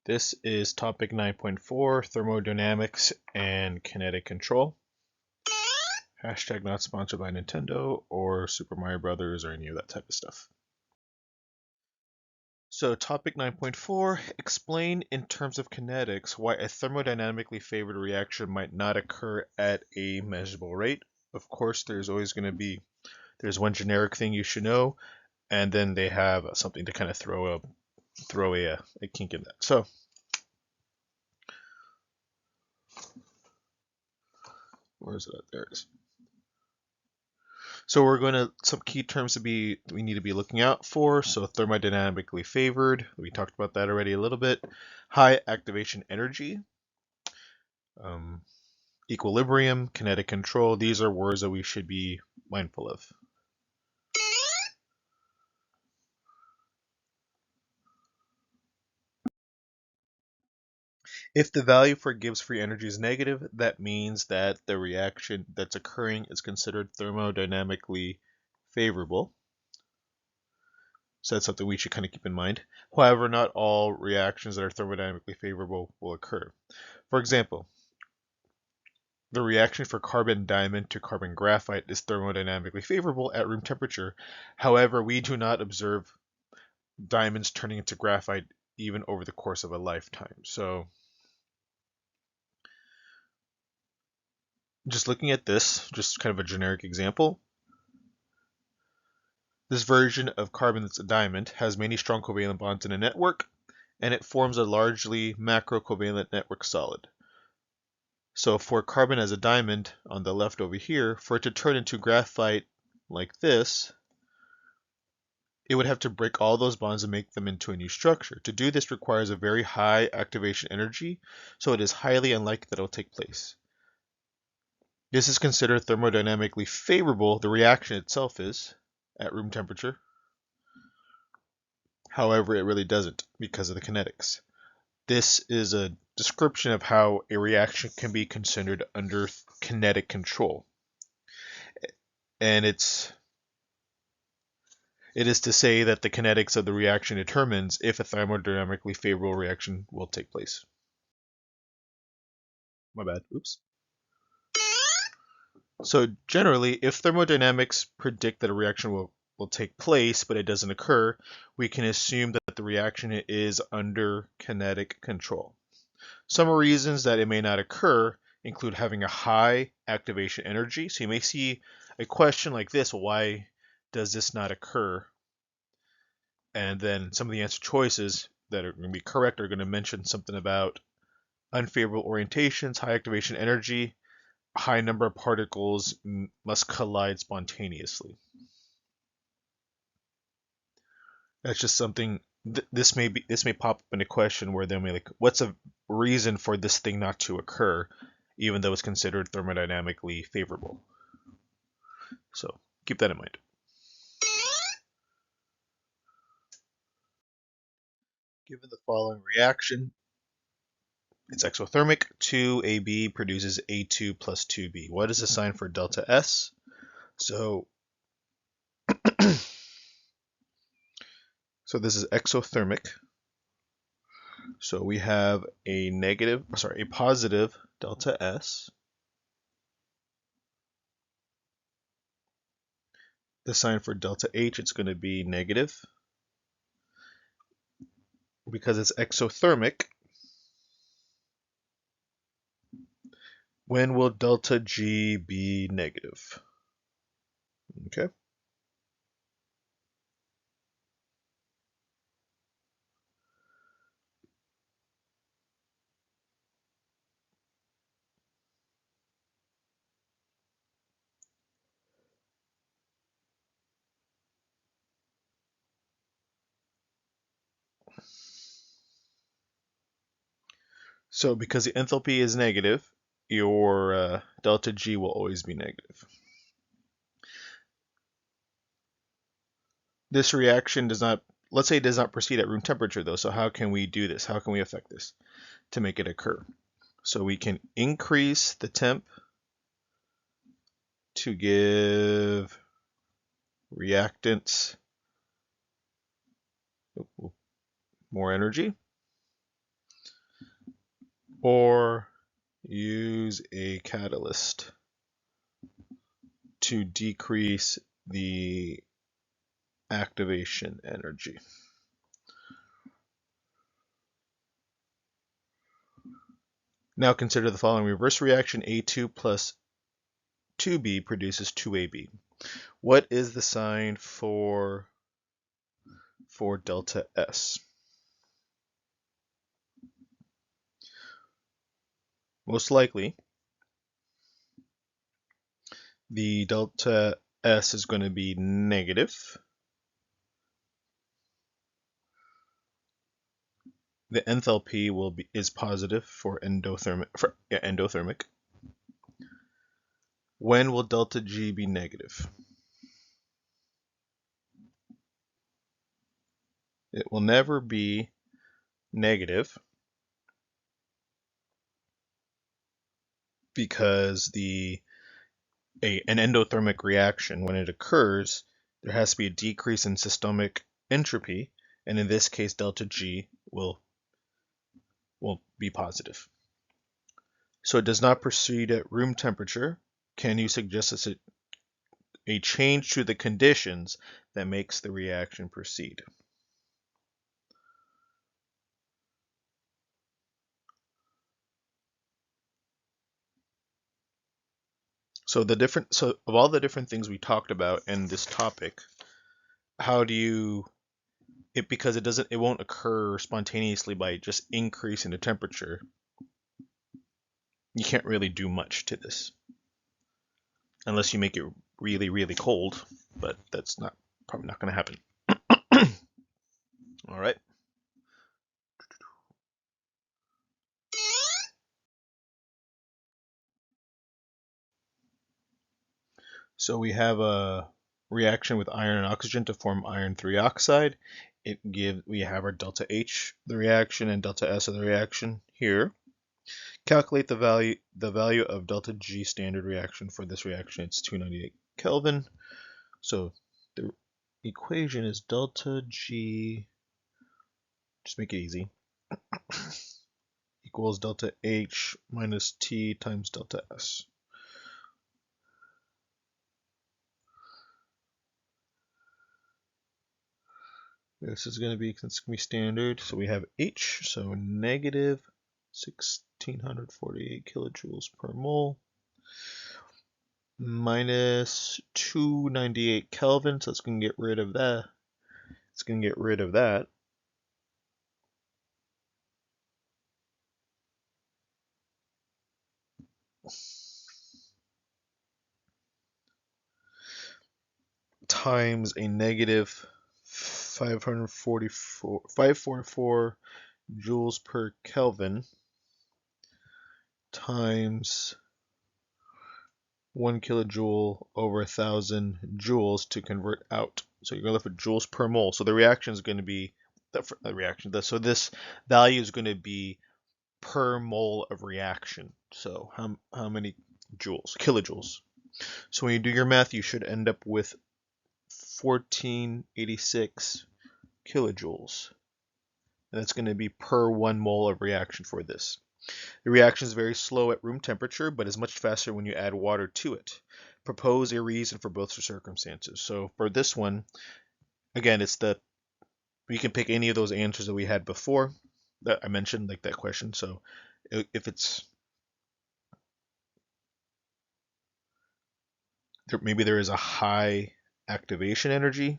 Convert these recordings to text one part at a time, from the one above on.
This is topic 9.4, thermodynamics and kinetic control. Hashtag not sponsored by Nintendo or Super Mario Brothers or any of that type of stuff. So topic 9.4, explain in terms of kinetics why a thermodynamically favored reaction might not occur at a measurable rate. Of course, there's always going to be, there's one generic thing you should know, and then they have something to kind of throw a kink in that. So where is it? There it is. So we're going to, some key terms we need to be looking out for. So thermodynamically favored, we talked about that already a little bit. High activation energy, equilibrium, kinetic control. These are words that we should be mindful of. If the value for Gibbs free energy is negative, that means that the reaction that's occurring is considered thermodynamically favorable. So that's something we should kind of keep in mind. However, not all reactions that are thermodynamically favorable will occur. For example, the reaction for carbon diamond to carbon graphite is thermodynamically favorable at room temperature. However, we do not observe diamonds turning into graphite even over the course of a lifetime. So just looking at this, just kind of a generic example, this version of carbon that's a diamond has many strong covalent bonds in a network, and it forms a largely macrocovalent network solid. So for carbon as a diamond on the left over here, for it to turn into graphite like this, it would have to break all those bonds and make them into a new structure. To do this requires a very high activation energy, so it is highly unlikely that it will take place. This is considered thermodynamically favorable, the reaction itself is, at room temperature. However, it really doesn't because of the kinetics. This is a description of how a reaction can be considered under kinetic control. And it is to say that the kinetics of the reaction determines if a thermodynamically favorable reaction will take place. My bad. Oops. So generally, if thermodynamics predict that a reaction will take place, but it doesn't occur, we can assume that the reaction is under kinetic control. Some reasons that it may not occur include having a high activation energy. So you may see a question like this, why does this not occur? And then some of the answer choices that are going to be correct are going to mention something about unfavorable orientations, high activation energy, high number of particles must collide spontaneously. That's just something. This may pop up in a question where they'll be like, "What's a reason for this thing not to occur, even though it's considered thermodynamically favorable?" So keep that in mind. Given the following reaction, it's exothermic. 2AB produces A2 plus 2B. What is the sign for delta S? So this is exothermic. So we have a positive delta S. The sign for delta H, it's going to be negative. Because it's exothermic, when will delta G be negative? Okay. So because the enthalpy is negative, your delta G will always be negative. This reaction does not, let's say it does not proceed at room temperature though, so how can we do this? How can we affect this to make it occur? So we can increase the temp to give reactants more energy. or use a catalyst to decrease the activation energy. Now consider the following reverse reaction. A2 plus 2B produces 2AB. What is the sign for delta S? Most likely, the delta S is going to be negative. The enthalpy is positive for endothermic. When will delta G be negative? It will never be negative because an endothermic reaction, when it occurs, there has to be a decrease in systemic entropy, and in this case, delta G will be positive. So it does not proceed at room temperature. Can you suggest a change to the conditions that makes the reaction proceed? So of all the different things we talked about in this topic, how do you because it won't occur spontaneously by just increasing the temperature. You can't really do much to this unless you make it really, really cold, but that's probably not going to happen. All right. So we have a reaction with iron and oxygen to form iron 3 oxide. We have our delta H the reaction and delta S of the reaction here. Calculate the value of delta G standard reaction for this reaction. It's 298 Kelvin. So the equation is delta G, just make it easy, equals delta H minus T times delta S. This is going to be standard. So we have H, so negative 1648 kilojoules per mole minus 298 Kelvin. So it's going to get rid of that. It's going to get rid of that. Times a negative 544 joules per Kelvin times 1 kilojoule over 1,000 joules to convert out. So you're going to look for joules per mole. So the reaction is going to be so this value is going to be per mole of reaction. So how many joules? Kilojoules. So when you do your math, you should end up with 1486 kilojoules. And that's going to be per 1 mole of reaction for this. The reaction is very slow at room temperature, but is much faster when you add water to it. Propose a reason for both circumstances. So for this one, again, we can pick any of those answers that we had before that I mentioned, like that question. So if maybe there is a high activation energy,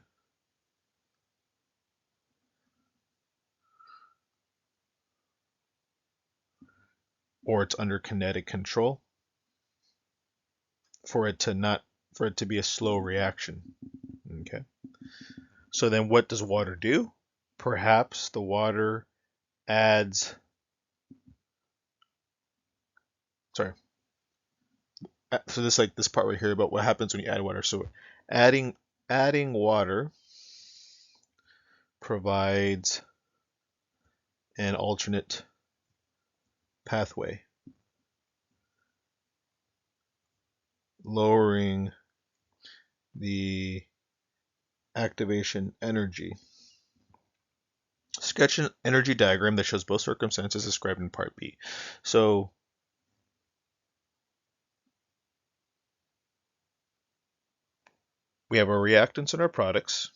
or it's under kinetic control for it to be a slow reaction. Okay. So then what does water do? Perhaps the water adds, sorry. So this part right here about what happens when you add water. So adding water provides an alternate pathway, lowering the activation energy. sketch an energy diagram that shows both circumstances described in part B. So we have our reactants and our products.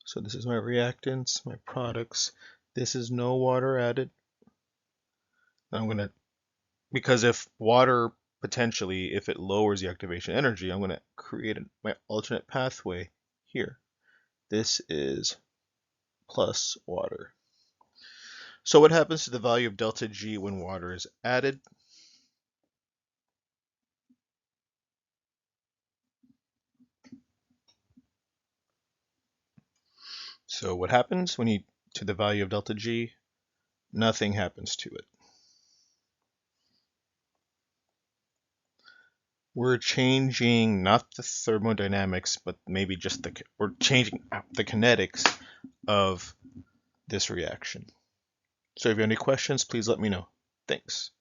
So this is my reactants, my products. This is no water added. I'm going to, because if water potentially, if it lowers the activation energy, I'm going to create my alternate pathway here. This is plus water. So what happens to the value of delta G when water is added? So what happens when you to the value of delta G? Nothing happens to it. We're changing not the thermodynamics, but maybe just we're changing the kinetics of this reaction. So if you have any questions, please let me know. Thanks.